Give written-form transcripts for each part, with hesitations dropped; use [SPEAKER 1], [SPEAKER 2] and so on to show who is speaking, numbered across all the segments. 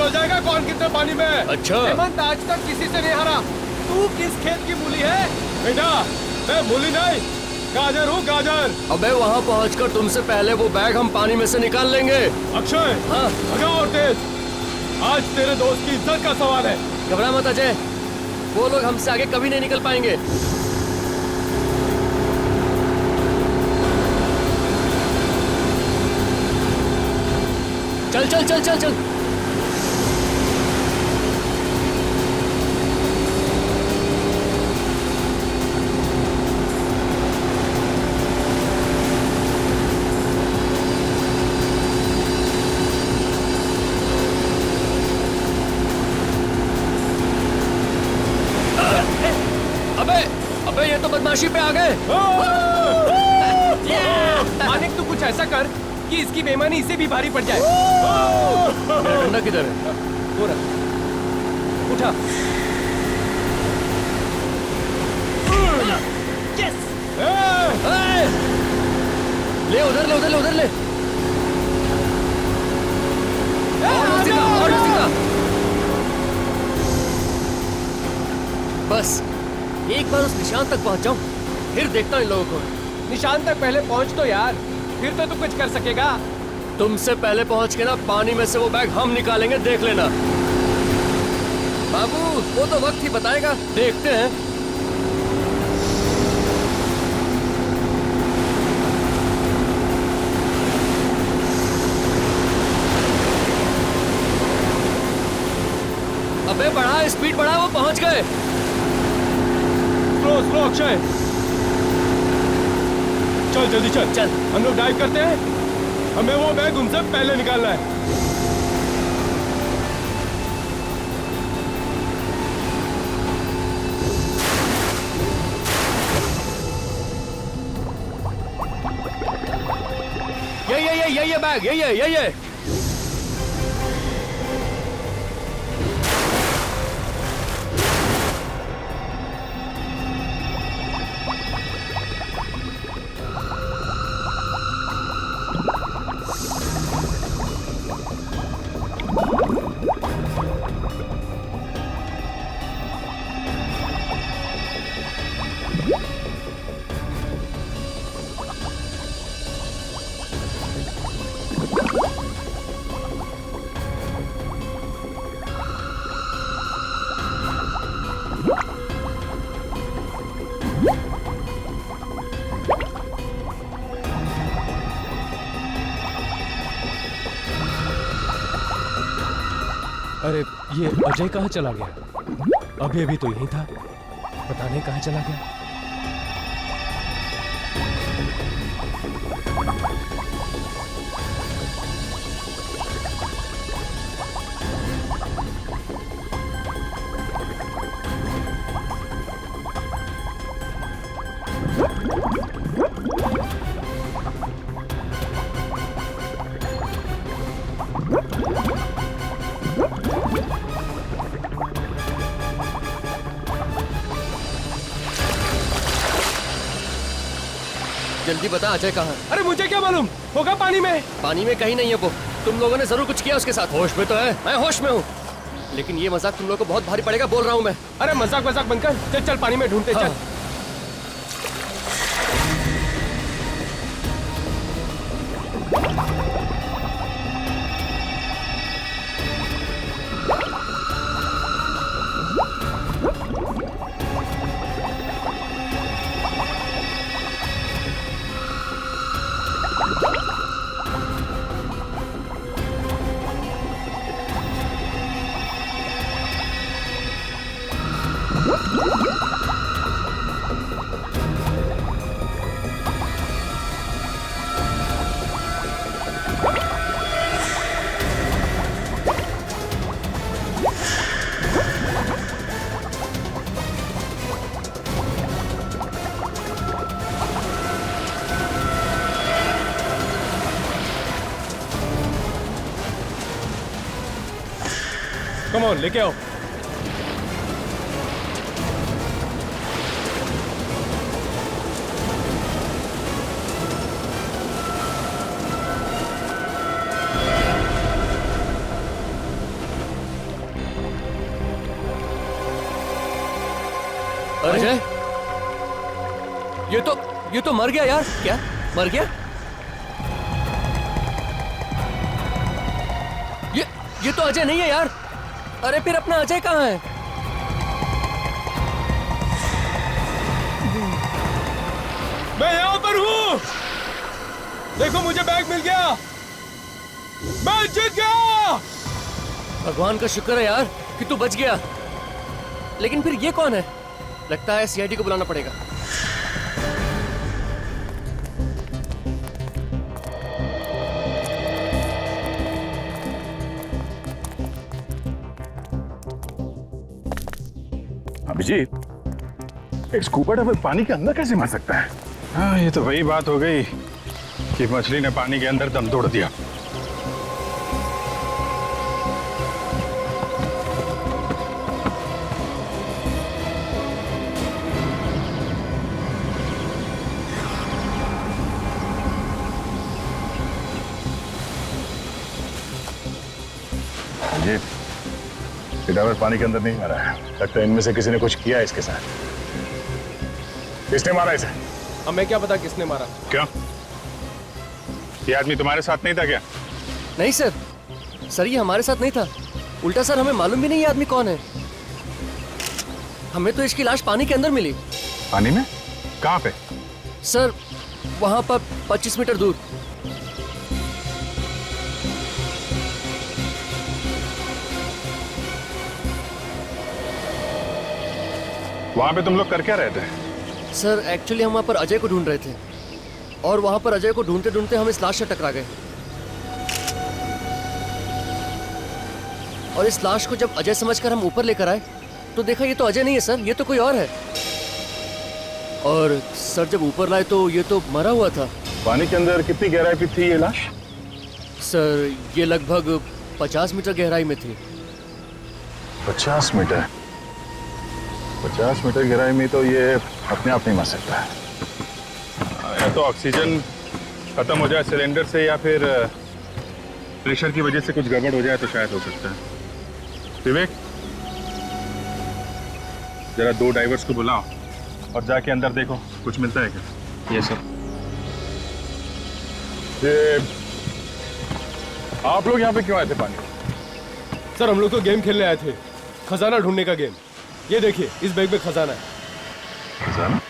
[SPEAKER 1] चल जाएगा कौन कितने पानी में।
[SPEAKER 2] अच्छा
[SPEAKER 3] हेमंत, आज तक किसी से नहीं हारा। तू किस खेत की मूली है?
[SPEAKER 1] बेटा मैं मूली नहीं, गाजर हूँ गाजर।
[SPEAKER 2] अबे वहाँ पहुँचकर तुमसे पहले वो बैग हम पानी में से निकाल लेंगे।
[SPEAKER 1] अक्षय
[SPEAKER 2] हाँ
[SPEAKER 1] भगाओ और तेज, आज तेरे दोस्त की इज्जत का सवाल है।
[SPEAKER 2] घबरा मत अजय, वो लोग हमसे आगे कभी नहीं निकल पाएंगे। चल चल चल चल चल। अबे ये तो बदमाशी पे आ गए।
[SPEAKER 3] मानिक, तू कुछ ऐसा कर कि इसकी बेईमानी इसे भी भारी पड़ जाए।
[SPEAKER 2] मेरा डंडा किधर है?
[SPEAKER 3] वो रख, उठा। यस!
[SPEAKER 2] ले उधर ले उधर ले उधर ले। और सीधा। बस एक बार उस निशान तक पहुंच जाऊं, फिर देखता हूं इन लोगों को।
[SPEAKER 3] निशान तक पहले पहुंच तो यार, फिर तो तू कुछ कर सकेगा।
[SPEAKER 2] तुमसे पहले पहुंच के ना पानी में से वो बैग हम निकालेंगे, देख लेना। बाबू वो तो वक्त ही बताएगा, देखते हैं। अबे बढ़ा स्पीड बढ़ा, वो पहुंच गए।
[SPEAKER 1] स्लो स्लो अक्षय, चल जल्दी चल
[SPEAKER 2] चल।
[SPEAKER 1] हम लोग डाइव करते हैं, हमें वो बैग उनसे पहले निकालना है।
[SPEAKER 2] ये बैग ये
[SPEAKER 3] अरे ये अजय कहाँ चला गया? अभी अभी तो यहीं था, पता नहीं कहाँ चला गया।
[SPEAKER 2] जल्दी बता अजय कहाँ है?
[SPEAKER 3] अरे मुझे क्या मालूम, होगा पानी में।
[SPEAKER 2] पानी में कहीं नहीं है वो। तुम लोगों ने जरूर कुछ किया उसके साथ। होश में तो है, मैं होश में हूँ, लेकिन ये मजाक तुम लोगों को बहुत भारी पड़ेगा, बोल रहा हूँ मैं।
[SPEAKER 3] अरे मजाक मजाक बंद कर, चल चल पानी में ढूंढते। चल
[SPEAKER 1] कम ऑन, लेके आओ।
[SPEAKER 2] ये तो मर गया यार। क्या मर गया? ये तो अजय नहीं है यार। अरे फिर अपना अजय कहाँ है?
[SPEAKER 1] मैं यहाँ पर हूँ। देखो मुझे बैग मिल गया। मैं जीत गया।
[SPEAKER 2] भगवान का शुक्र है यार कि तू बच गया। लेकिन फिर ये कौन है? लगता है सीआईडी को बुलाना पड़ेगा।
[SPEAKER 4] अभिजीत, एक स्कूबा डाइवर पानी के अंदर कैसे मर सकता है? हाँ, ये तो वही बात हो गई कि मछली ने पानी के अंदर दम तोड़ दिया। अभिजीत, ये डाइवर पानी के अंदर नहीं मरा है। लगता है इनमें से किसी ने कुछ किया है इसके साथ। किसने मारा इसे?
[SPEAKER 1] अब मैं क्या पता किसने मारा।
[SPEAKER 4] क्यों? ये आदमी तुम्हारे साथ नहीं था क्या?
[SPEAKER 2] नहीं सर, ये हमारे साथ नहीं था। उल्टा सर, हमें मालूम भी नहीं ये आदमी कौन है। हमें तो इसकी लाश पानी के अंदर मिली।
[SPEAKER 4] पानी में? कहाँ पे?
[SPEAKER 2] सर, वहां पर 25 मीटर दूर।
[SPEAKER 4] वहां पे तुम लोग कर क्या रहे थे?
[SPEAKER 2] सर, एक्चुअली हम वहां पर अजय को ढूंढ रहे थे और वहां पर अजय को ढूंढते ढूंढते हम इस लाश से टकरा गए। और इस लाश को जब अजय समझकर हम ऊपर लेकर आए तो देखा ये तो अजय नहीं है सर, ये तो कोई और है। और सर, जब ऊपर लाए तो ये तो मरा हुआ था।
[SPEAKER 4] पानी के अंदर कितनी गहराई पे थी ये लाश?
[SPEAKER 2] सर, ये लगभग 50 मीटर गहराई में थी।
[SPEAKER 4] 50 मीटर? 50 मीटर गहराई में तो ये अपने आप नहीं मर सकता है। या तो ऑक्सीजन खत्म हो जाए सिलेंडर से, या फिर प्रेशर की वजह से कुछ गड़बड़ हो जाए तो शायद हो सकता है। विवेक, जरा 2 डाइवर्स को बुलाओ और जाके अंदर देखो कुछ मिलता है क्या।
[SPEAKER 2] ये सर।
[SPEAKER 4] ये आप लोग यहाँ पे क्यों आए थे पानी?
[SPEAKER 1] सर, हम लोग तो गेम खेलने आए थे, खजाना ढूंढने का गेम। ये देखिए, इस बैग में खजाना है।
[SPEAKER 4] खजाना?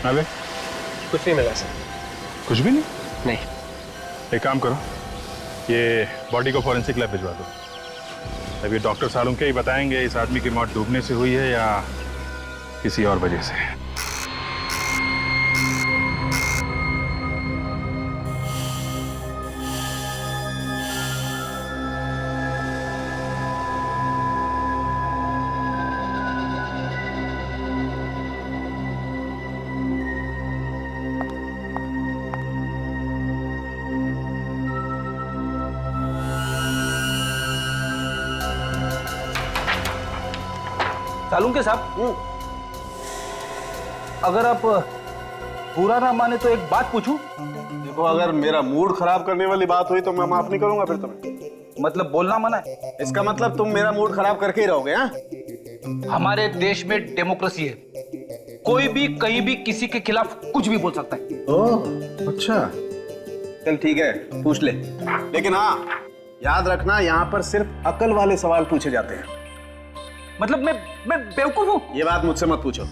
[SPEAKER 4] अबे
[SPEAKER 3] कुछ नहीं मिला सर।
[SPEAKER 4] कुछ भी नहीं?
[SPEAKER 3] नहीं।
[SPEAKER 4] एक काम करो, ये बॉडी को फॉरेंसिक लैब भिजवा दो। अब ये डॉक्टर सालुंके के ही बताएंगे इस आदमी की मौत डूबने से हुई है या किसी और वजह से।
[SPEAKER 5] सालुंके साहब, अगर आप बुरा ना माने तो एक बात पूछूं?
[SPEAKER 6] देखो, अगर मेरा मूड खराब करने वाली बात हुई तो मैं माफ नहीं करूंगा फिर तुम्हें।
[SPEAKER 5] मतलब बोलना मना है?
[SPEAKER 6] इसका मतलब तुम मेरा मूड खराब करके ही रहोगे? हाँ,
[SPEAKER 5] हमारे देश में डेमोक्रेसी है, कोई भी कहीं भी किसी के खिलाफ कुछ भी बोल सकता है।
[SPEAKER 6] ओह, अच्छा, चल ठीक है, पूछ ले। लेकिन हाँ, याद रखना, यहाँ पर सिर्फ अकल वाले सवाल पूछे जाते हैं।
[SPEAKER 5] मतलब मैं बेवकूफ हूँ?
[SPEAKER 6] ये बात मुझसे मत पूछो।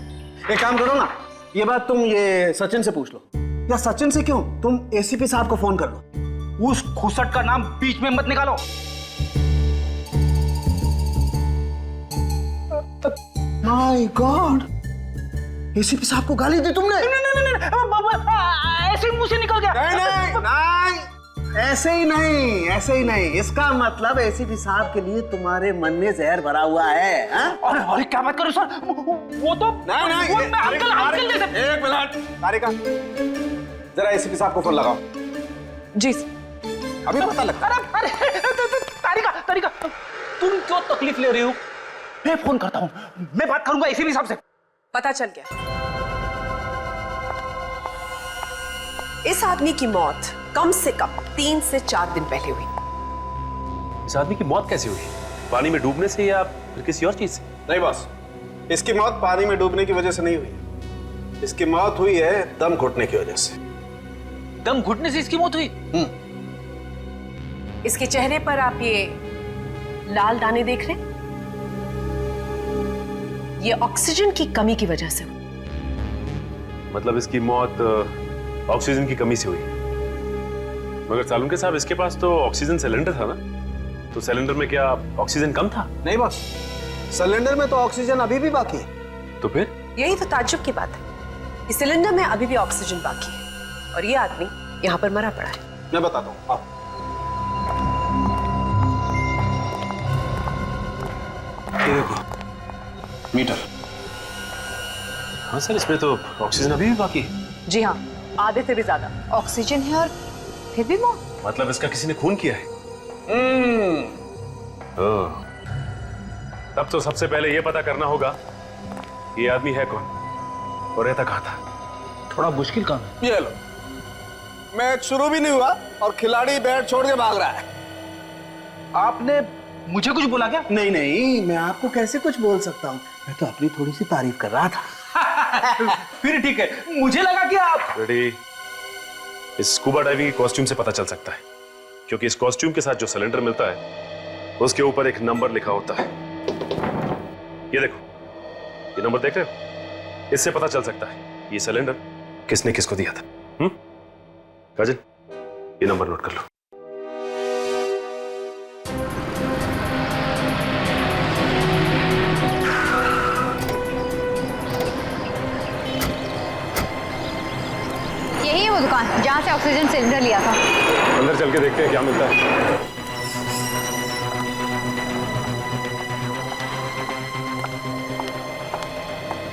[SPEAKER 6] एक काम करो ना, ये बात तुम ये सचिन से पूछ लो। या सचिन से क्यों, तुम एसीपी साहब को फोन कर लो।
[SPEAKER 5] उस खुसट का नाम बीच में मत निकालो।
[SPEAKER 6] माय गॉड, एसीपी साहब को गाली दी तुमने?
[SPEAKER 5] नहीं, ऐसे मुंह से निकल गया।
[SPEAKER 6] नहीं, ऐसे ही नहीं। इसका मतलब एसीपी साहब के लिए तुम्हारे मन में जहर भरा हुआ है।
[SPEAKER 5] अरे क्या बात करो सर, वो तो
[SPEAKER 6] नहीं,
[SPEAKER 5] मैं अंकल जैसे।
[SPEAKER 6] एक मिनट, तारिका, जरा एसीपी साहब को फोन लगाओ।
[SPEAKER 7] जी।
[SPEAKER 6] अभी पता लगता।
[SPEAKER 5] अरे तारिका, तुम क्यों तकलीफ ले रही हो? मैं फोन करता हूँ, मैं बात करूंगा एसीपी साहब से।
[SPEAKER 7] पता चल गया। इस आदमी की मौत कम से कम 3 से 4 दिन पहले हुई।
[SPEAKER 8] इस आदमी की मौत कैसे हुई? पानी में डूबने से या फिर किसी और चीज से?
[SPEAKER 6] नहीं बॉस, इसकी मौत पानी में डूबने की वजह से नहीं हुई। इसकी मौत हुई है दम घुटने की वजह से।
[SPEAKER 5] दम घुटने से इसकी मौत हुई?
[SPEAKER 7] इसके चेहरे पर आप ये लाल दाने देख रहे हैं, ये ऑक्सीजन की कमी की वजह से हुई।
[SPEAKER 8] मतलब इसकी मौत ऑक्सीजन की कमी से हुई। मगर सालुंके साहब, इसके पास तो ऑक्सीजन सिलेंडर था ना, तो सिलेंडर में क्या ऑक्सीजन कम था?
[SPEAKER 6] नहीं बॉस, सिलेंडर में तो ऑक्सीजन अभी भी बाकी है।
[SPEAKER 8] तो फिर?
[SPEAKER 7] यही तो ताज्जुब की बात है, इस सिलेंडर में अभी भी ऑक्सीजन बाकी है और ये आदमी यहाँ पर मरा पड़ा है।
[SPEAKER 6] मैं बताता हूँ, आओ। ये देखो मीटर।
[SPEAKER 8] हाँ सर, इसमें तो ऑक्सीजन अभी भी बाकी है।
[SPEAKER 7] जी हाँ, आधे से भी ज्यादा
[SPEAKER 9] ऑक्सीजन है और फिर भी मौत।
[SPEAKER 8] मतलब इसका किसी ने खून किया है। ओह, तब तो सबसे पहले यह पता करना होगा ये आदमी है कौन और रहता कहाँ था।
[SPEAKER 5] थोड़ा मुश्किल काम है।
[SPEAKER 6] ये लो, मैच शुरू भी नहीं हुआ और खिलाड़ी बैट छोड़ के भाग रहा है।
[SPEAKER 5] आपने मुझे कुछ बोला क्या?
[SPEAKER 6] नहीं नहीं, मैं आपको कैसे कुछ बोल सकता हूँ, मैं तो अपनी थोड़ी सी तारीफ कर रहा था।
[SPEAKER 5] फिर ठीक है, मुझे लगा कि आप
[SPEAKER 8] रेडी। इस स्कूबा डाइविंग के कॉस्ट्यूम से पता चल सकता है, क्योंकि इस कॉस्ट्यूम के साथ जो सिलेंडर मिलता है उसके ऊपर एक नंबर लिखा होता है। ये देखो, ये नंबर देख रहे हो? इससे पता चल सकता है ये सिलेंडर किसने किसको दिया था। काजल, ये नंबर नोट कर लो।
[SPEAKER 9] यही है वो दुकान जहाँ से ऑक्सीजन सिलेंडर लिया था।
[SPEAKER 8] अंदर चल के देखते हैं क्या मिलता है।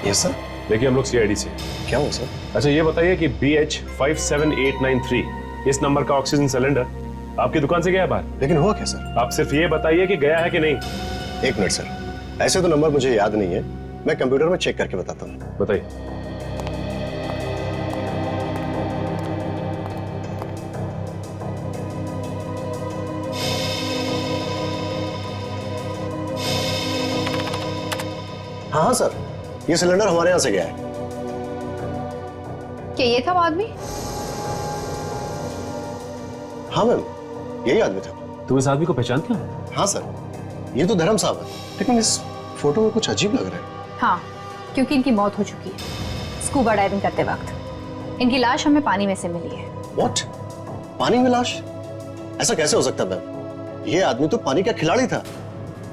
[SPEAKER 6] Yes sir.
[SPEAKER 8] देखिए, हम लोग सीआईडी से।
[SPEAKER 6] क्या हुआ सर?
[SPEAKER 8] अच्छा, ये बताइए कि BH57893 इस नंबर का ऑक्सीजन सिलेंडर आपकी दुकान से गया है बाहर?
[SPEAKER 10] लेकिन हुआ क्या सर?
[SPEAKER 8] आप सिर्फ ये बताइए कि गया है कि नहीं।
[SPEAKER 10] एक मिनट सर, ऐसे तो नंबर मुझे याद नहीं है, मैं कंप्यूटर में चेक करके बताता हूँ।
[SPEAKER 8] बताइए।
[SPEAKER 10] हाँ हाँ सर, ये सिलेंडर हमारे यहाँ से गया है।
[SPEAKER 9] क्या ये था वो आदमी?
[SPEAKER 10] हाँ मैम, यही आदमी था।
[SPEAKER 8] तुम इस आदमी को पहचानते हो?
[SPEAKER 10] हाँ सर, ये तो धर्म साहब है, लेकिन इस फोटो में कुछ अजीब लग रहा है।
[SPEAKER 9] हाँ, क्योंकि इनकी मौत हो चुकी है स्कूबा डाइविंग करते वक्त। इनकी लाश हमें पानी में से मिली है।
[SPEAKER 10] व्हाट? पानी में लाश? ऐसा कैसे हो सकता है मैम? ये आदमी तो पानी का खिलाड़ी था।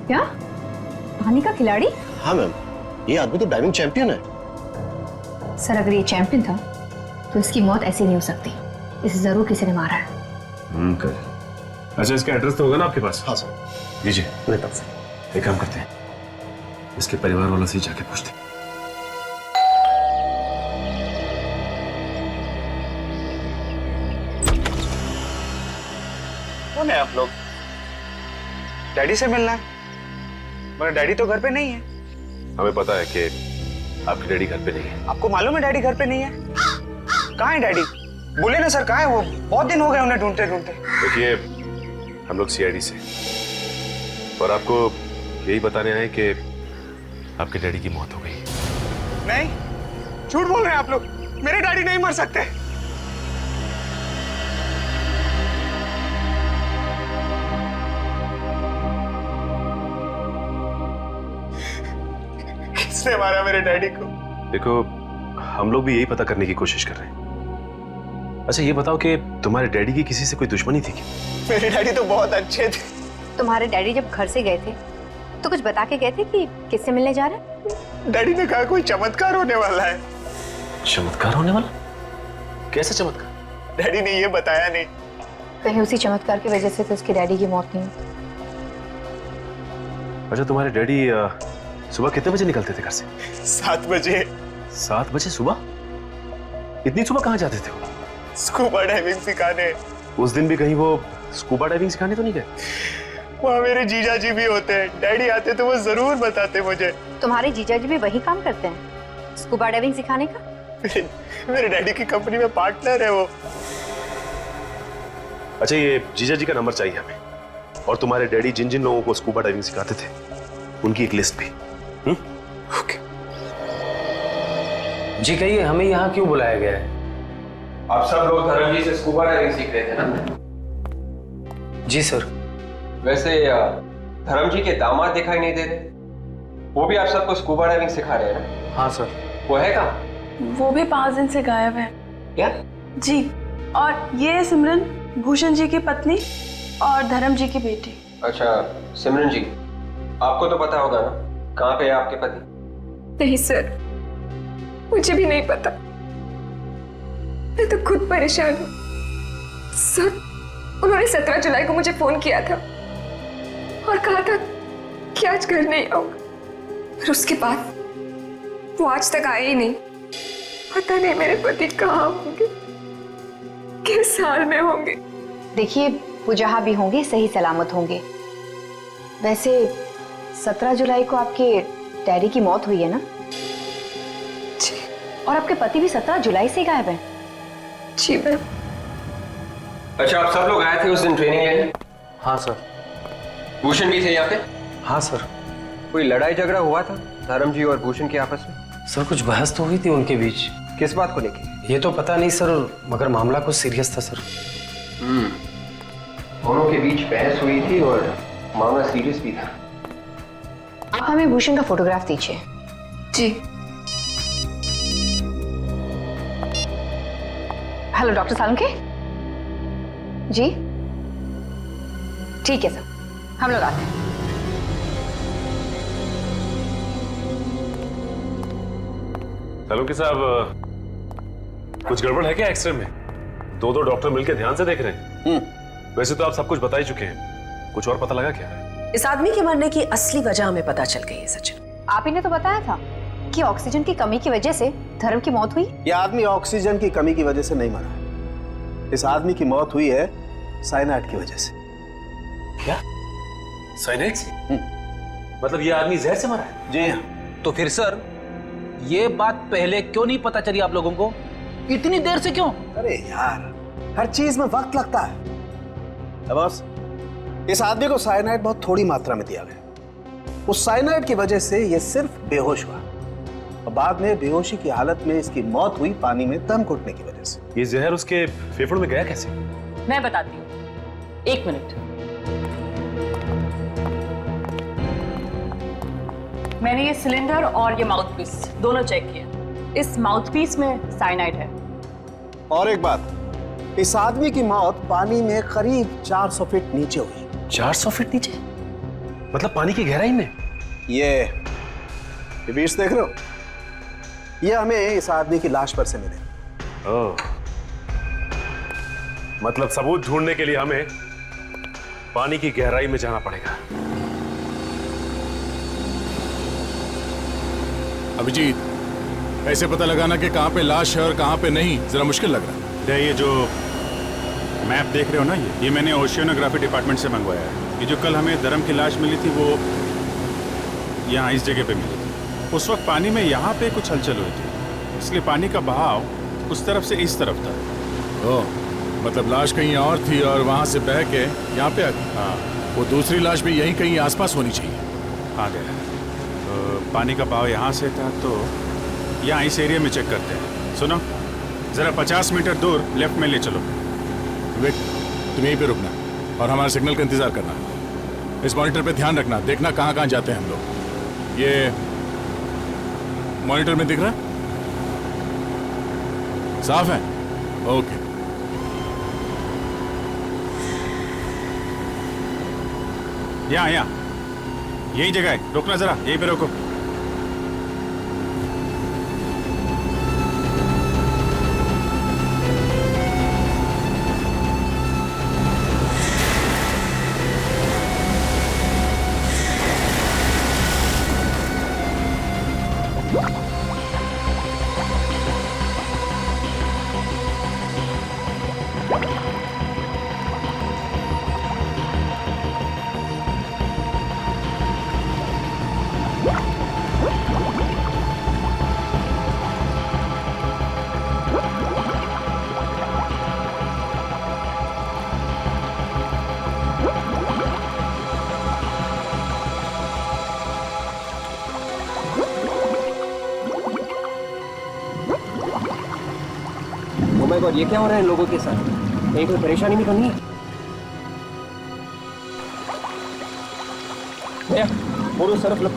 [SPEAKER 9] क्या? पानी का खिलाड़ी?
[SPEAKER 10] हाँ मैम, ये आदमी तो डाइविंग चैंपियन है।
[SPEAKER 9] सर, अगर ये चैंपियन था तो इसकी मौत ऐसी नहीं हो सकती, इसे जरूर किसी ने मारा है।
[SPEAKER 8] अच्छा, इसका एड्रेस तो होगा ना आपके पास?
[SPEAKER 10] हाँ सर।
[SPEAKER 8] दीजिए।
[SPEAKER 10] मेरे पास है।
[SPEAKER 8] एक काम करते हैं, इसके परिवार वालों से ही जाके पूछते हैं।
[SPEAKER 11] कौन है आप लोग? डैडी से मिलना है, मगर डैडी तो घर पे नहीं है।
[SPEAKER 8] हमें पता है कि आपकी डैडी घर पे नहीं है।
[SPEAKER 11] आपको मालूम है डैडी घर पे नहीं है? कहाँ है डैडी? बोले ना सर, कहाँ है वो? बहुत दिन हो गए उन्हें ढूंढते ढूंढते।
[SPEAKER 8] देखिए, हम लोग सीआईडी से और आपको यही बताने आए कि आपके डैडी की मौत हो गई।
[SPEAKER 11] नहीं, झूठ बोल रहे हैं आप लोग, मेरे डैडी नहीं मर सकते। किसने मारा मेरे डैडी को?
[SPEAKER 8] देखो, हम लोग भी यही पता करने की कोशिश कर रहे हैं। अच्छा, ये बताओ कि तुम्हारे डैडी की किसी से कोई दुश्मनी थी क्या?
[SPEAKER 11] मेरे डैडी तो बहुत अच्छे थे।
[SPEAKER 9] तुम्हारे डैडी जब घर से गए थे तो कुछ बता के गए थे कि किससे मिलने जा रहे हैं?
[SPEAKER 11] डैडी ने कहा कोई चमत्कार होने वाला है।
[SPEAKER 8] चमत्कार होने वाला? कैसा चमत्कार?
[SPEAKER 11] डैडी ने ये बताया नहीं।
[SPEAKER 9] कहीं उसी चमत्कार की वजह से तो उसके डैडी की मौत नहीं हुई।
[SPEAKER 8] अच्छा, तुम्हारे डैडी सुबह कितने बजे निकलते थे घर से?
[SPEAKER 11] 7 बजे।
[SPEAKER 8] 7 बजे सुबह? इतनी सुबह कहाँ जाते थे वो?
[SPEAKER 11] स्कूबा डाइविंग सिखाने।
[SPEAKER 8] उस दिन भी कहीं वो स्कूबा डाइविंग सिखाने तो नहीं गए?
[SPEAKER 11] वहाँ मेरे जीजा जी भी होते हैं, डैडी आते तो वो जरूर बताते मुझे।
[SPEAKER 9] तुम्हारे जीजा जी भी वही काम करते हैं, स्कूबा डाइविंग सिखाने का?
[SPEAKER 10] मेरे डैडी की कंपनी में पार्टनर है वो।
[SPEAKER 8] अच्छा, ये जीजा जी का नंबर चाहिए हमें, और तुम्हारे डैडी जिन जिन लोगों को स्कूबा डाइविंग सिखाते थे उनकी एक लिस्ट भी।
[SPEAKER 5] ओके जी, कहिए हमें यहाँ क्यों बुलाया गया है?
[SPEAKER 1] आप सब लोग धर्म जी से स्कूबा डाइविंग सीख रहे थे ना?
[SPEAKER 5] जी सर।
[SPEAKER 1] वैसे धर्म जी के दामाद दिखाई नहीं दे रहे, वो भी आप सबको स्कूबा डाइविंग सिखा रहे हैं ना?
[SPEAKER 5] हाँ सर।
[SPEAKER 1] वो है कहाँ?
[SPEAKER 12] वो भी 5 दिन से गायब है।
[SPEAKER 1] क्या?
[SPEAKER 12] जी, और ये है सिमरन, भूषण जी की पत्नी और धर्म जी की बेटी।
[SPEAKER 1] अच्छा सिमरन जी, आपको तो पता होगा ना कहाँ पे है आपके पति?
[SPEAKER 9] नहीं सर, मुझे भी नहीं पता। मैं तो खुद परेशान हूँ सर। उन्होंने 17 जुलाई को मुझे फोन किया था और कहा था कि आज घर नहीं आऊंगा, और उसके बाद वो आज तक आए ही नहीं। पता नहीं मेरे पति कहाँ होंगे, किस हाल में होंगे।
[SPEAKER 13] देखिए, वो जहाँ भी होंगे सही सलामत होंगे। वैसे 17 जुलाई को आपके डैडी की मौत हुई है ना?
[SPEAKER 9] जी।
[SPEAKER 13] और आपके पति भी 17 जुलाई से गायब हैं।
[SPEAKER 9] जी मैम।
[SPEAKER 1] अच्छा, आप सब लोग आए थे उस दिन ट्रेनिंग लेने?
[SPEAKER 5] हाँ सर।
[SPEAKER 1] भूषण भी थे यहाँ पे?
[SPEAKER 5] हाँ सर।
[SPEAKER 1] कोई लड़ाई झगड़ा हुआ था धर्म जी और भूषण के आपस में?
[SPEAKER 5] सर कुछ बहस तो हुई थी उनके बीच।
[SPEAKER 1] किस बात को लेके?
[SPEAKER 5] ये तो पता नहीं सर, मगर मामला कुछ सीरियस था सर।
[SPEAKER 1] दोनों के बीच बहस हुई थी और मामला सीरियस भी था।
[SPEAKER 13] आप हमें भूषण का फोटोग्राफ दीजिए।
[SPEAKER 9] जी।
[SPEAKER 13] हेलो डॉक्टर सालुंके जी। ठीक है सर, हम लोग आते हैं।
[SPEAKER 8] सालुंके साहब, कुछ गड़बड़ है क्या एक्सरे में? दो डॉक्टर मिलकर ध्यान से देख रहे हैं। वैसे तो आप सब कुछ बता ही चुके हैं, कुछ और पता लगा क्या?
[SPEAKER 7] इस आदमी के मरने की असली वजह हमें पता चल गई है सचिन।
[SPEAKER 13] आप ही ने तो बताया था कि ऑक्सीजन की कमी की वजह से धर्म की मौत हुई।
[SPEAKER 6] यह आदमी ऑक्सीजन की कमी की वजह से नहीं मरा, इस आदमी की मौत हुई है साइनाइड की वजह से।
[SPEAKER 8] क्या? साइनाइड से? मतलब ये आदमी जहर से मरा है?
[SPEAKER 6] जी हाँ।
[SPEAKER 5] तो फिर सर ये बात पहले क्यों नहीं पता चली आप लोगों को? इतनी देर से क्यों?
[SPEAKER 6] अरे यार, हर चीज में वक्त लगता है। बॉस, इस आदमी को साइनाइड बहुत थोड़ी मात्रा में दिया गया। उस साइनाइड की वजह से ये सिर्फ बेहोश हुआ और बाद में बेहोशी की हालत में इसकी मौत हुई पानी में दम घुटने की वजह से।
[SPEAKER 8] ये जहर उसके फेफड़ों में गया कैसे?
[SPEAKER 7] मैं बताती हूँ, 1 मिनट। मैंने ये सिलेंडर और ये माउथपीस दोनों चेक किए। इस माउथपीस में साइनाइड है।
[SPEAKER 6] और एक बात, इस आदमी की मौत पानी में करीब 400 फीट नीचे हुई।
[SPEAKER 8] 400 फीट नीचे? मतलब पानी की गहराई में?
[SPEAKER 6] ये बीच देख रहे हो? ये हमें इस आदमी की लाश पर से मिले।
[SPEAKER 8] मतलब सबूत ढूंढने के लिए हमें पानी की गहराई में जाना पड़ेगा।
[SPEAKER 4] अभिजीत, ऐसे पता लगाना कि कहाँ पे लाश है और कहाँ पे नहीं, जरा मुश्किल लग रहा है।
[SPEAKER 14] ये जो मैप देख रहे हो ना, ये मैंने ओशियोनोग्राफी डिपार्टमेंट से मंगवाया है। ये जो कल हमें धर्म की लाश मिली थी वो यहाँ इस जगह पे मिली थी। उस वक्त पानी में यहाँ पे कुछ हलचल हुई थी, इसलिए पानी का बहाव उस तरफ से इस तरफ था।
[SPEAKER 4] ओह, मतलब लाश कहीं और थी और वहाँ से बह के यहाँ पे आ गई।
[SPEAKER 14] हाँ,
[SPEAKER 4] वो दूसरी लाश भी यहीं कहीं आसपास होनी चाहिए।
[SPEAKER 14] आ गया। तो पानी का बहाव यहाँ से था, तो यहाँ इस एरिया में चेक करते हैं। सुनो, जरा 50 मीटर दूर लेफ्ट में ले चलो।
[SPEAKER 4] विक, तुम यहीं पे रुकना और हमारे सिग्नल का इंतजार करना। इस मॉनिटर पे ध्यान रखना, देखना कहाँ कहाँ जाते हैं हम लोग। ये मॉनिटर में दिख रहा है? साफ है? ओके।
[SPEAKER 14] यहाँ यही जगह है, रुकना जरा, यहीं पे रोको।
[SPEAKER 2] गॉड, ये क्या हो रहा है इन लोगों के साथ? कहीं कोई परेशानी भी तो नहीं है? भैया बोलो Surf low.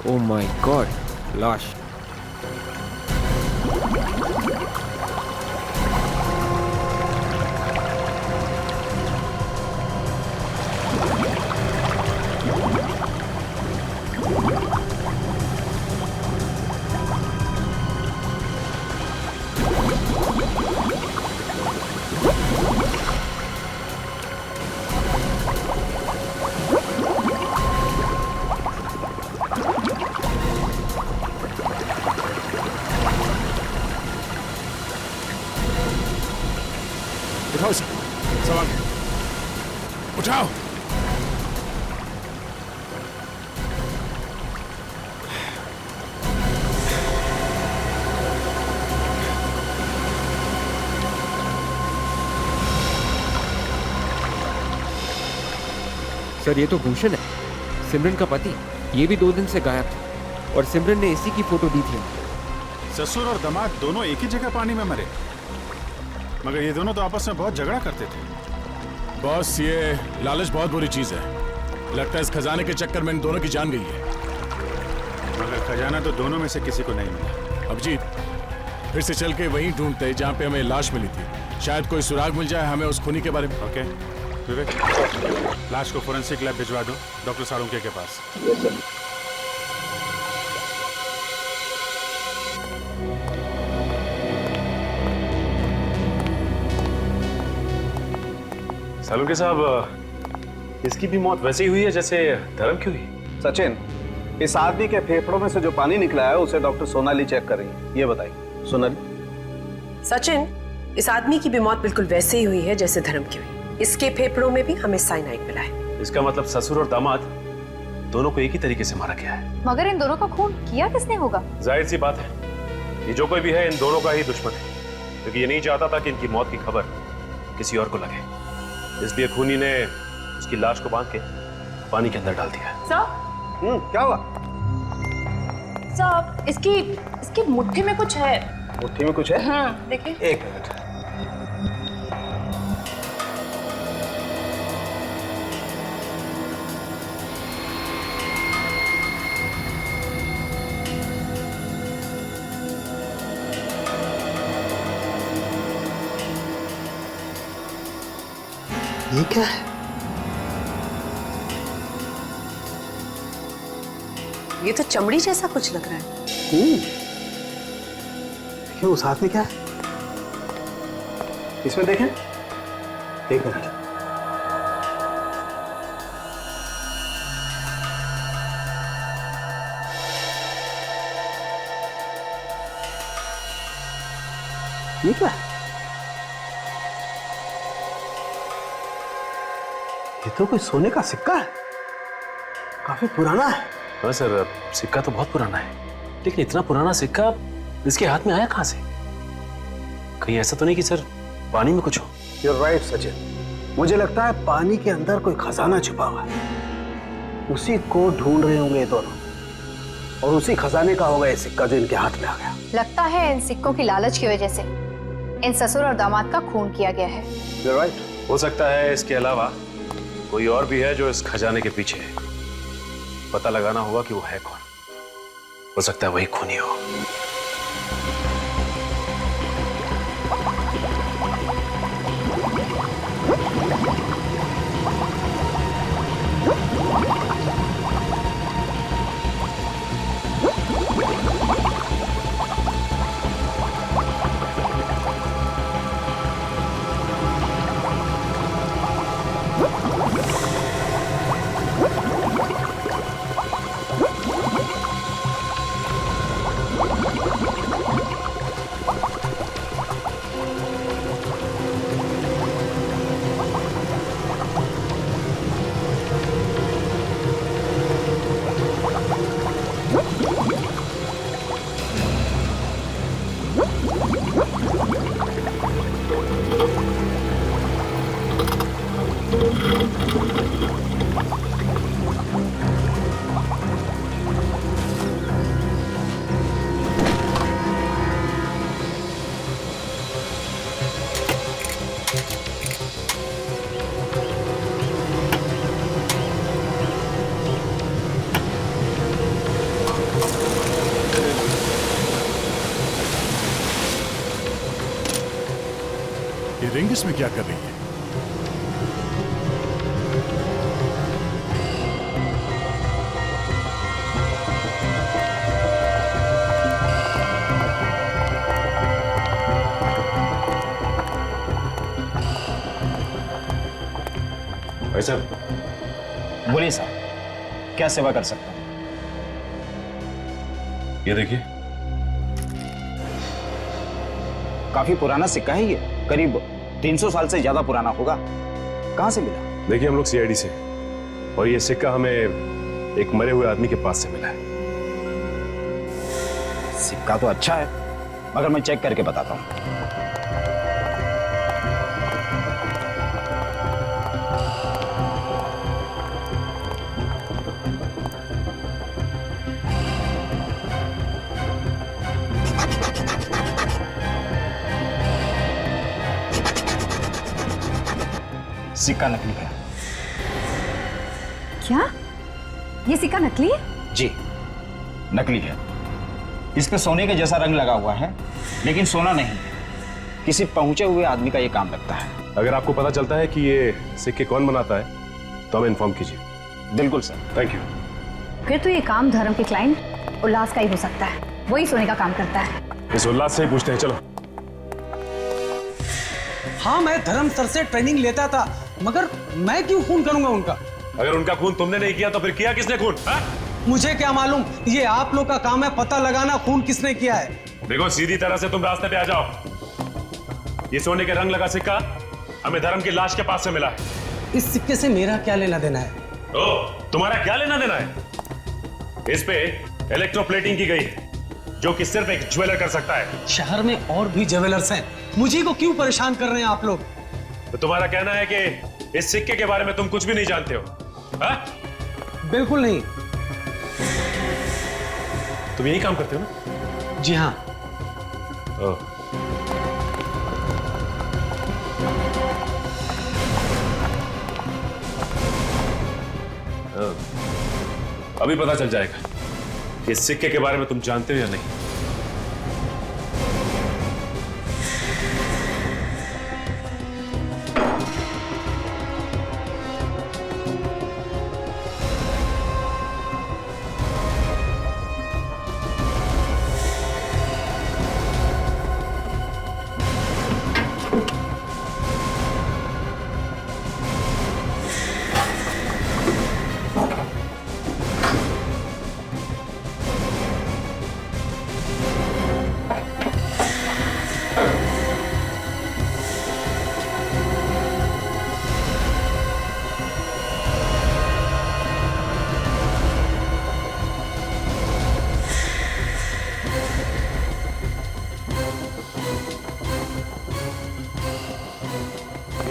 [SPEAKER 2] Oh my God, लाश।
[SPEAKER 14] उठाओ सवाल, उठाओ।
[SPEAKER 2] सर ये तो भूषण है, सिमरन का पति। ये भी 2 दिन से गायब था और सिमरन ने इसी की फोटो दी थी।
[SPEAKER 14] ससुर और दामाद दोनों एक ही जगह पानी में मरे, मगर ये दोनों तो आपस में बहुत झगड़ा करते थे।
[SPEAKER 15] बॉस, ये लालच बहुत बुरी चीज है। लगता है इस खजाने के चक्कर में इन दोनों की जान गई है।
[SPEAKER 14] मगर खजाना तो दोनों में से किसी को नहीं मिला।
[SPEAKER 15] अभिजीत, फिर से चल के वहीं ढूंढते हैं जहाँ पे हमें लाश मिली थी। शायद कोई सुराग मिल जाए हमें उस खूनी के बारे में।
[SPEAKER 14] ओके विवेक, लाश को फोरेंसिक लैब भिजवा दो डॉक्टर साळुंके के पास।
[SPEAKER 8] साळुंके साहब, इसकी भी मौत वैसे ही हुई है जैसे धर्म की हुई।
[SPEAKER 6] सचिन, इस आदमी के फेफड़ों में से जो पानी निकला है उसे डॉक्टर सोनाली चेक कर रही है। ये बताइए सोनाली।
[SPEAKER 7] सचिन, इस आदमी की भी मौत बिल्कुल वैसे ही हुई है जैसे धर्म की हुई। इसके फेफड़ों में भी हमें साइनाइड मिला है।
[SPEAKER 8] इसका मतलब ससुर और दामाद दोनों को एक ही तरीके से मारा गया है।
[SPEAKER 13] मगर इन दोनों का खून किया किसने होगा?
[SPEAKER 8] जाहिर सी बात है, ये जो कोई भी है इन दोनों का ही दुश्मन है, क्योंकि ये नहीं चाहता था कि इनकी मौत की खबर किसी और को लगे। इसलिए खूनी ने उसकी लाश को बांध के पानी के अंदर डाल दिया।
[SPEAKER 12] सर,
[SPEAKER 6] क्या हुआ?
[SPEAKER 12] सर, इसकी मुट्ठी में कुछ है।
[SPEAKER 6] मुट्ठी में कुछ है?
[SPEAKER 12] हाँ, देखिए।
[SPEAKER 6] एक मिनट। ये क्या है?
[SPEAKER 7] ये तो चमड़ी जैसा कुछ लग रहा है।
[SPEAKER 6] ये उस हाथ में क्या है? इसमें देखें। एक मिनट। ये क्या है? ये तो कोई सोने का सिक्का है, काफी पुराना है।
[SPEAKER 8] हाँ सर, सिक्का तो बहुत पुराना है, लेकिन इतना पुराना सिक्का इसके हाथ में आया कहाँ से? कहीं ऐसा तो नहीं कि सर पानी में कुछ हो?
[SPEAKER 6] You're right, Sachin. मुझे लगता है पानी के अंदर कोई खजाना छुपा हुआ है, उसी को ढूंढ रहे होंगे ये दोनों, और उसी खजाने का होगा ये सिक्का जो इनके हाथ में आ गया।
[SPEAKER 13] लगता है इन सिक्कों की लालच की वजह से इन ससुर और दामाद का खून किया गया है।
[SPEAKER 6] You're right.
[SPEAKER 8] हो सकता है इसके अलावा कोई और भी है जो इस खजाने के पीछे है। पता लगाना होगा कि वो है कौन। हो सकता है वही खूनी हो।
[SPEAKER 15] ये रिंग इसमें क्या कर रही है?
[SPEAKER 8] भाई साहब,
[SPEAKER 11] बोलिए साहब, क्या सेवा कर सकता हूं?
[SPEAKER 8] ये देखिए,
[SPEAKER 11] काफी पुराना सिक्का है ये, करीब 300 साल से ज्यादा पुराना होगा। कहां से मिला?
[SPEAKER 8] देखिए हम लोग सीआईडी से, और ये सिक्का हमें एक मरे हुए आदमी के पास से मिला है।
[SPEAKER 11] सिक्का तो अच्छा है, मगर मैं चेक करके बताता हूं। सिक्का नकली है।
[SPEAKER 13] क्या ये सिक्का नकली है?
[SPEAKER 11] जी, नकली है। इस पे सोने के जैसा रंग लगा हुआ है, लेकिन सोना नहीं है। किसी पहुंचे हुए आदमी का ये काम लगता है।
[SPEAKER 8] अगर आपको पता चलता है कि ये सिक्के कौन बनाता है तो हमें इन्फॉर्म कीजिए।
[SPEAKER 11] बिल्कुल सर।
[SPEAKER 8] Thank you.
[SPEAKER 13] फिर तो ये काम धर्म के क्लाइंट उल्लास का ही हो सकता है, वही सोने का काम करता है।
[SPEAKER 8] इस उल्लास से ही पूछते हैं, चलो।
[SPEAKER 16] हाँ, मैं धर्म सर से ट्रेनिंग लेता था, मगर मैं क्यों खून करूंगा उनका?
[SPEAKER 8] अगर उनका खून तुमने नहीं किया तो फिर किया किसने खून?
[SPEAKER 16] मुझे क्या मालूम, ये आप लोग का काम है पता लगाना खून किसने किया है।
[SPEAKER 8] देखो, सीधी तरह से तुम रास्ते पे आ जाओ। ये सोने के रंग लगा सिक्का हमें धर्म की लाश के पास से मिला है।
[SPEAKER 16] इस सिक्के से मेरा क्या लेना देना है?
[SPEAKER 8] तुम्हारा क्या लेना देना है? इस पे इलेक्ट्रोप्लेटिंग की गई है, जो कि सिर्फ एक ज्वेलर कर सकता है।
[SPEAKER 16] शहर में और भी ज्वेलर्स हैं, मुझे को क्यों परेशान कर रहे हैं आप लोग?
[SPEAKER 8] तो तुम्हारा कहना है कि इस सिक्के के बारे में तुम कुछ भी नहीं जानते हो? हा?
[SPEAKER 16] बिल्कुल नहीं।
[SPEAKER 8] तुम यही काम करते हो ना?
[SPEAKER 16] जी हाँ।
[SPEAKER 8] अभी पता चल जाएगा कि इस सिक्के के बारे में तुम जानते हो या नहीं।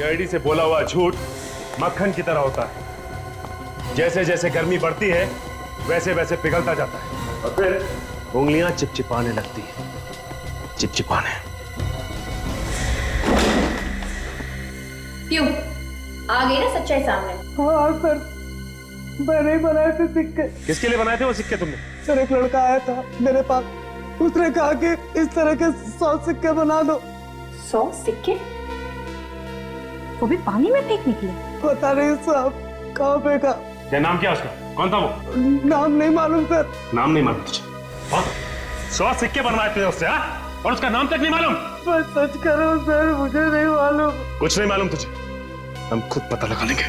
[SPEAKER 8] सीआईडी से बोला हुआ झूठ मक्खन की तरह होता है। जैसे जैसे गर्मी बढ़ती है वैसे वैसे पिघलता जाता है और फिर उंगलियां चिपचिपाने लगती है। चिपचिपाने।
[SPEAKER 13] क्यों? आ गई ना सच्चाई सामने?
[SPEAKER 6] हाँ सर, मैंने ही बनाए थे सिक्के।
[SPEAKER 8] किसके लिए बनाए थे वो सिक्के तुमने?
[SPEAKER 6] सर एक लड़का आया था मेरे पास, उसने कहा कि इस तरह के 100 सिक्के बना दो।
[SPEAKER 13] 100 सिक्के? वो भी पानी में फेंक निकले?
[SPEAKER 6] पता नहीं साहब, कहाँ फेंका।
[SPEAKER 8] क्या नाम क्या उसका? कौन था वो?
[SPEAKER 6] नाम नहीं मालूम सर।
[SPEAKER 8] नाम नहीं मालूम तुझे? 100 सिक्के बनवाए थे उससे, हाँ? और उसका नाम तक नहीं मालूम?
[SPEAKER 6] मैं सच कर रहा हूँ सर, मुझे नहीं मालूम।
[SPEAKER 8] कुछ नहीं मालूम तुझे? हम खुद पता लगा लेंगे।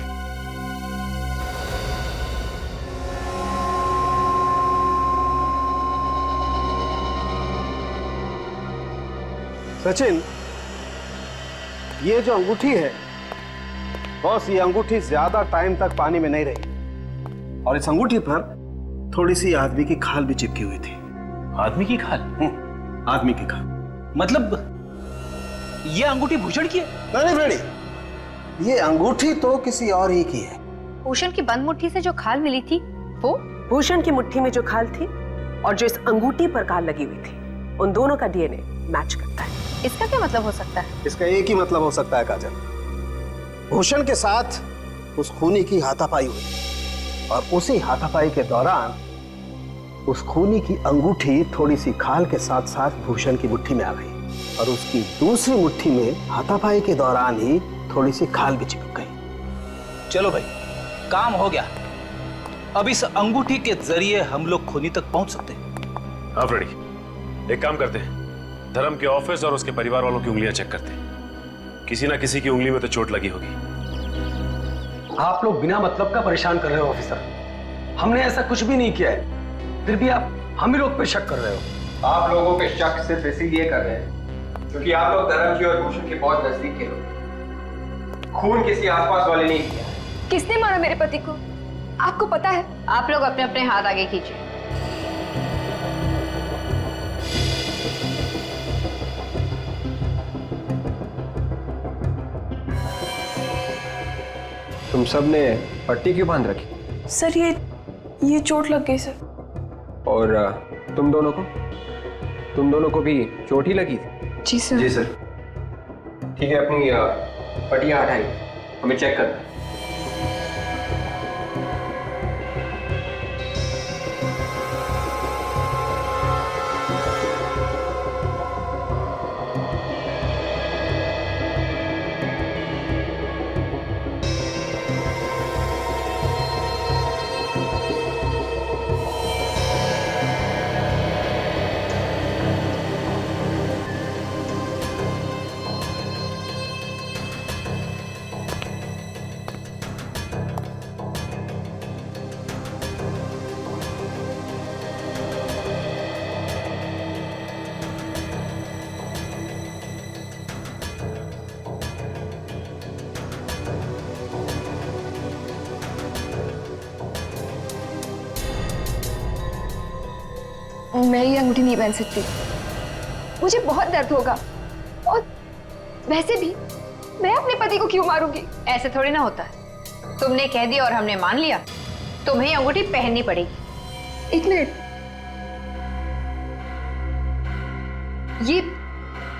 [SPEAKER 6] सचिन, ये जो अंगूठी है बॉस, ये अंगूठी ज्यादा टाइम तक पानी में नहीं रही और इस अंगूठी पर थोड़ी सी आदमी की खाल भी चिपकी हुई थी।
[SPEAKER 5] आदमी की खाल?
[SPEAKER 6] आदमी की खाल।
[SPEAKER 5] मतलब ये अंगूठी भूषण की है?
[SPEAKER 6] नहीं बेड़ी, ये अंगूठी तो किसी और ही की है।
[SPEAKER 13] भूषण की बंद मुट्ठी से जो खाल मिली थी वो?
[SPEAKER 7] भूषण की मुट्ठी में जो खाल थी और जो इस अंगूठी पर खाल लगी हुई थी, उन दोनों का डीएनए मैच करता है।
[SPEAKER 13] इसका क्या मतलब हो सकता है?
[SPEAKER 6] इसका एक ही मतलब हो सकता है काजल, भूषण के साथ उस खूनी की हाथापाई हुई और उसी हाथापाई के दौरान उस खूनी की अंगूठी थोड़ी सी खाल के साथ साथ भूषण की मुट्ठी में आ गई और उसकी दूसरी मुट्ठी में हाथापाई के दौरान ही थोड़ी सी खाल भी चिपक गई।
[SPEAKER 5] चलो भाई, काम हो गया। अब इस अंगूठी के जरिए हम लोग खूनी तक पहुंच सकते हैं।
[SPEAKER 8] हाँ फ्रेडी, एक काम करते हैं, धर्म के ऑफिस और उसके परिवार वालों की उंगलियां चेक करते हैं। किसी ना किसी की उंगली में तो चोट लगी होगी।
[SPEAKER 16] आप लोग बिना मतलब का परेशान कर रहे हो ऑफिसर। हमने ऐसा कुछ भी नहीं किया है, फिर भी आप हम ही लोग पे शक कर रहे हो।
[SPEAKER 17] आप लोगों के शक सिर्फ इसीलिए कर रहे हैं क्योंकि आप लोग धर्म की और भूषण के बहुत नजदीक के लोग। खून किसी आसपास वाले ने किया।
[SPEAKER 9] किसने मारा मेरे पति को? आपको पता है?
[SPEAKER 13] आप लोग अपने अपने हाथ आगे कीजिए।
[SPEAKER 17] तुम सब ने पट्टी क्यों बांध रखी?
[SPEAKER 12] सर ये चोट लग गई सर।
[SPEAKER 17] और तुम दोनों को भी चोट ही लगी थी?
[SPEAKER 12] जी सर।
[SPEAKER 17] जी सर। ठीक है, अपनी पट्टियां हटाई, हमें चेक करना है।
[SPEAKER 9] मैं ये अंगूठी नहीं पहन सकती, मुझे बहुत दर्द होगा। और वैसे भी मैं अपने पति को क्यों मारूंगी?
[SPEAKER 13] ऐसे थोड़ी ना होता है। तुमने कह दिया और हमने मान लिया, तुम्हें अंगूठी पहननी पड़ेगी।
[SPEAKER 9] एक मिनट,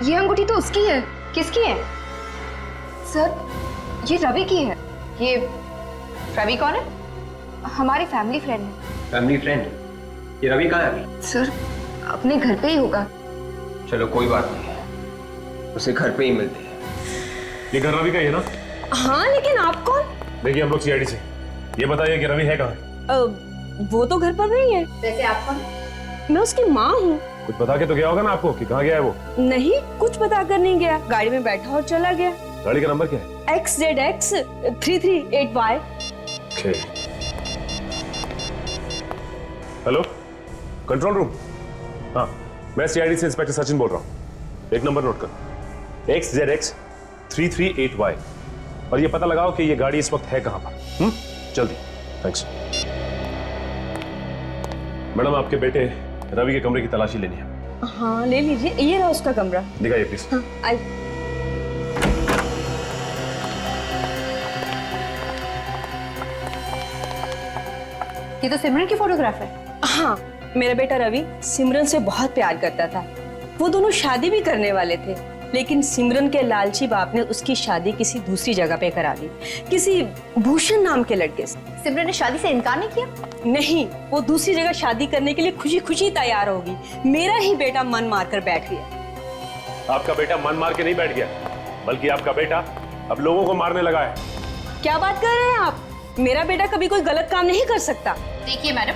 [SPEAKER 9] ये अंगूठी तो उसकी है।
[SPEAKER 13] किसकी है?
[SPEAKER 9] सर, ये रवि की है।
[SPEAKER 13] ये रवि कौन है?
[SPEAKER 9] हमारी फैमिली फ्रेंड है।
[SPEAKER 17] Family friend? ये रवि कहाँ है अभी?
[SPEAKER 9] सर, अपने घर पे ही होगा।
[SPEAKER 17] चलो कोई बात नहीं है, उसे घर पे ही मिलते हैं।
[SPEAKER 8] ये घर रवि का ही है ना?
[SPEAKER 12] हाँ, लेकिन आप कौन?
[SPEAKER 8] देखिए हम लोग सीआईडी से। ये बताइए कि रवि है कहाँ?
[SPEAKER 12] वो तो घर पर नहीं है।
[SPEAKER 13] वैसे आप कौन?
[SPEAKER 12] मैं उसकी माँ हूँ।
[SPEAKER 8] कुछ बता के तो गया होगा ना आपको कि कहाँ गया है वो?
[SPEAKER 12] नहीं, कुछ बता कर नहीं गया, गाड़ी में बैठा और चला गया।
[SPEAKER 8] गाड़ी का नंबर क्या है?
[SPEAKER 12] XZX 338Y।
[SPEAKER 8] Hello, control room. हाँ, मैं सीआईडी से इंस्पेक्टर सचिन बोल रहा हूँ। एक नंबर नोट कर, XZX 338Y, और ये पता लगाओ कि ये गाड़ी इस वक्त है कहाँ पर। जल्दी। थैंक्स। मैडम, आपके बेटे रवि के कमरे की तलाशी लेनी है।
[SPEAKER 12] हाँ, ले लीजिए, ये रहा उसका कमरा।
[SPEAKER 8] दिखाइए प्लीज।
[SPEAKER 12] हाँ, आई।
[SPEAKER 13] ये तो सिमरन की फोटोग्राफ है।
[SPEAKER 18] हाँ, मेरा बेटा रवि सिमरन से बहुत प्यार करता था। वो दोनों शादी भी करने वाले थे, लेकिन सिमरन के लालची बाप ने उसकी शादी किसी दूसरी जगह पे करा दी, किसी भूषण नाम के लड़के से।
[SPEAKER 13] सिमरन ने शादी से इनकार नहीं किया?
[SPEAKER 18] नहीं, वो दूसरी जगह शादी करने के लिए खुशी खुशी तैयार होगी। मेरा ही बेटा मन मारकर बैठ गया।
[SPEAKER 8] आपका बेटा मन मार के नहीं बैठ गया, बल्कि आपका बेटा अब लोगों को मारने लगा है।
[SPEAKER 18] क्या बात कर रहे हैं आप? मेरा बेटा कभी कोई गलत काम नहीं कर सकता।
[SPEAKER 13] देखिए मैडम,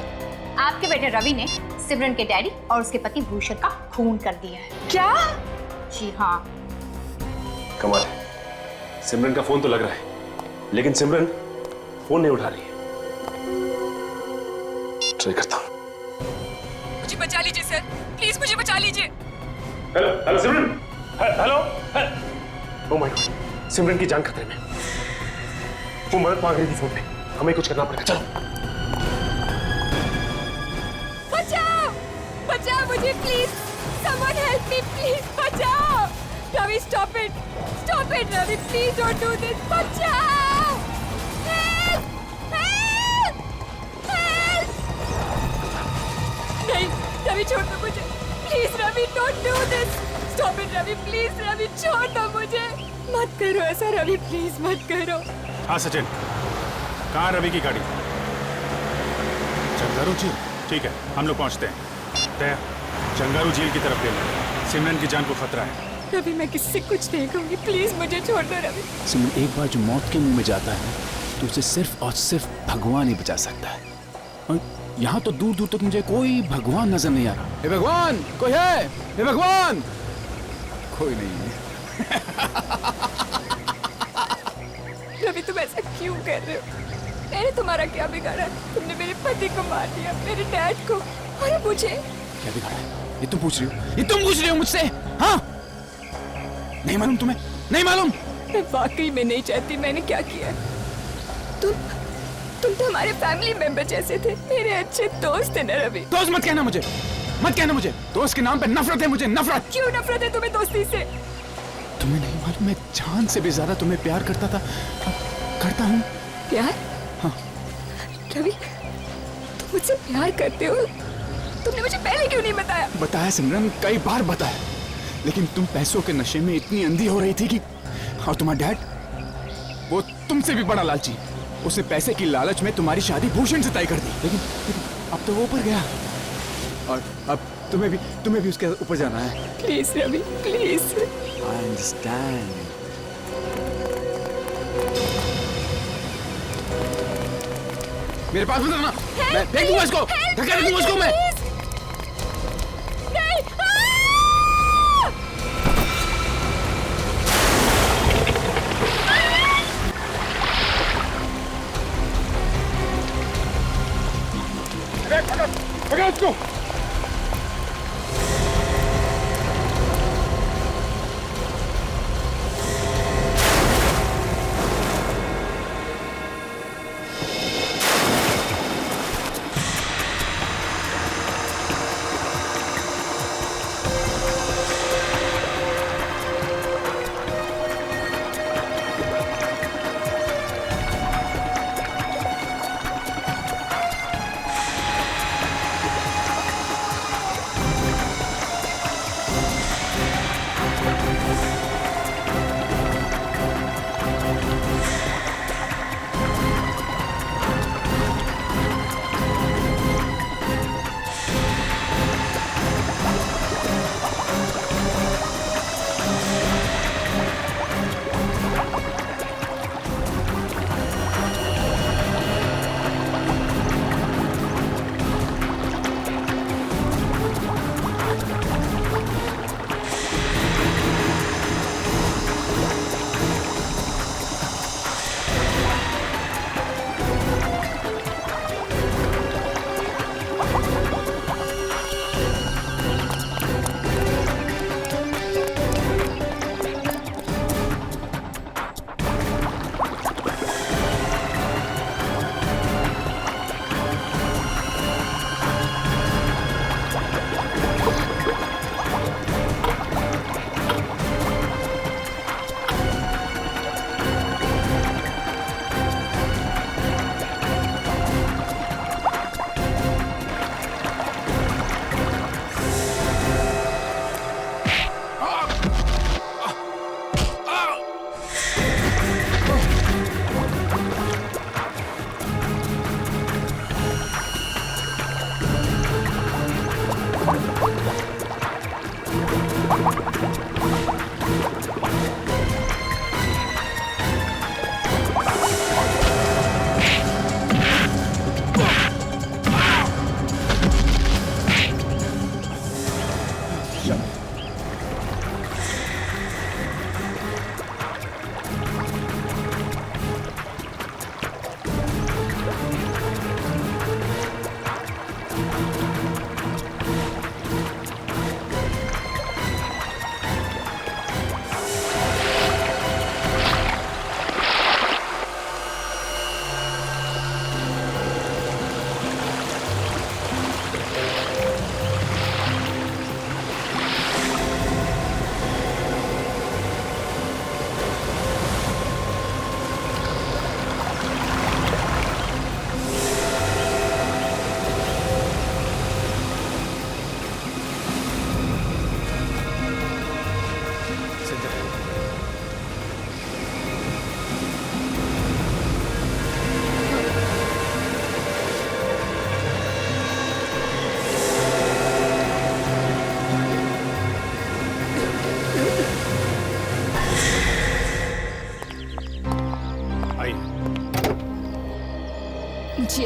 [SPEAKER 13] आपके बेटे रवि ने सिमरन के डैडी और उसके पति भूषण का खून कर दिया है।
[SPEAKER 18] क्या?
[SPEAKER 13] जी हाँ।
[SPEAKER 8] कमाल है, सिमरन का फोन तो लग रहा है, लेकिन सिमरन फोन नहीं उठा रही है। ट्राई करता हूं।
[SPEAKER 9] मुझे बचा लीजिए सर, प्लीज मुझे बचा लीजिए।
[SPEAKER 8] Hello hello Simran, hello. Oh my god, Simran की जान खतरे में। वो मदद मांग रही थी फोन पे, हमें कुछ करना पड़ेगा। चलो।
[SPEAKER 9] बचाओ, बचाओ मुझे please, someone help me please, बचाओ। Ravi stop it Ravi, please don't do this, बचाओ। Help, help, help. नहीं रवि, छोड़ दो मुझे please. Ravi don't do this, stop it Ravi, please Ravi, छोड़ दो मुझे। मत करो ऐसा रवि, प्लीज मत करो।
[SPEAKER 14] हाँ सचिन, कहाँ रवि की गाड़ी? चंगारू झील, ठीक है, हम लोग पहुंचते हैं। तय चंगारू झील की तरफ ले लें, सिमरन की जान को खतरा है।
[SPEAKER 9] रवि मैं किसी से कुछ नहीं कहूंगी, प्लीज मुझे छोड़ दो रवि।
[SPEAKER 15] सिमरन, एक बार जो मौत के मुंह में जाता है तो उसे सिर्फ और सिर्फ भगवान ही बचा सकता है। और यहाँ तो दूर दूर तक मुझे कोई भगवान नजर नहीं आ रहा। हे भगवान, कोई है? हे भगवान, कोई नहीं है।
[SPEAKER 9] रवि तुम ऐसा क्यों कर रहे हो? मैंने तुम्हारा क्या बिगाड़ा? तुमने मेरे पति को मार दिया, मेरे डैड को, और मुझे।
[SPEAKER 15] क्या बिगाड़ा है? ये तुम पूछ रही हो? ये तुम पूछ रही हो मुझसे? हाँ? नहीं मालूम तुम्हें? नहीं मालूम?
[SPEAKER 9] मैं वाकई में नहीं चाहती मैंने क्या किया। तुम तो हमारे फैमिली मेंबर जैसे थे, मेरे अच्छे दोस्त थे ना रवि।
[SPEAKER 15] दोस्त मत कहना मुझे, मत कहना मुझे। दोस्त के नाम पे नफरत है मुझे, नफरत।
[SPEAKER 9] क्यों नफरत है तुम्हें दोस्ती से?
[SPEAKER 15] तुम्हें नहीं मालूम, मैं जान से भी ज्यादा तुम्हें प्यार करता था, करता हूँ।
[SPEAKER 9] प्यार?
[SPEAKER 15] हाँ।
[SPEAKER 9] रवि, तुम मुझसे प्यार करते हो? तुमने मुझे पहले क्यों नहीं बताया?
[SPEAKER 15] बताया सिमरन, कई बार बताया, लेकिन तुम पैसों के नशे में इतनी अंधी हो रही थी कि। और तुम्हारा डैड, वो तुमसे भी बड़ा लालची, उसने पैसे की लालच में तुम्हारी शादी भूषण से तय कर दी। लेकिन अब तो वो ऊपर गया, और अब तुम्हें भी उसके ऊपर जाना है।
[SPEAKER 9] Please Ravi, please.
[SPEAKER 15] I understand. मेरे पास मत आना, मैं फेंक दूंगा इसको, धक्का दूंगा इसको मैं।
[SPEAKER 1] पकड़ इसको।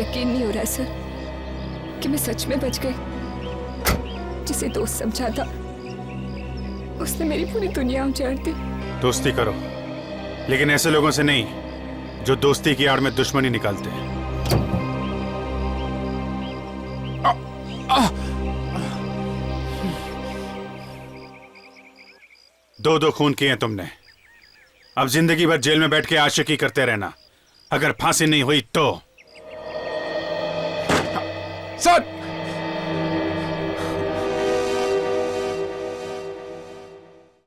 [SPEAKER 9] यकीन नहीं हो रहा सर कि मैं सच में बच गई। जिसे दोस्त समझा था उसने मेरी पूरी दुनिया उजाड़ दी।
[SPEAKER 14] दोस्ती करो, लेकिन ऐसे लोगों से नहीं जो दोस्ती की आड़ में दुश्मनी निकालते हैं। दो खून किए हैं तुमने, अब जिंदगी भर जेल में बैठ के आशिकी करते रहना। अगर फांसी नहीं हुई तो।
[SPEAKER 15] सर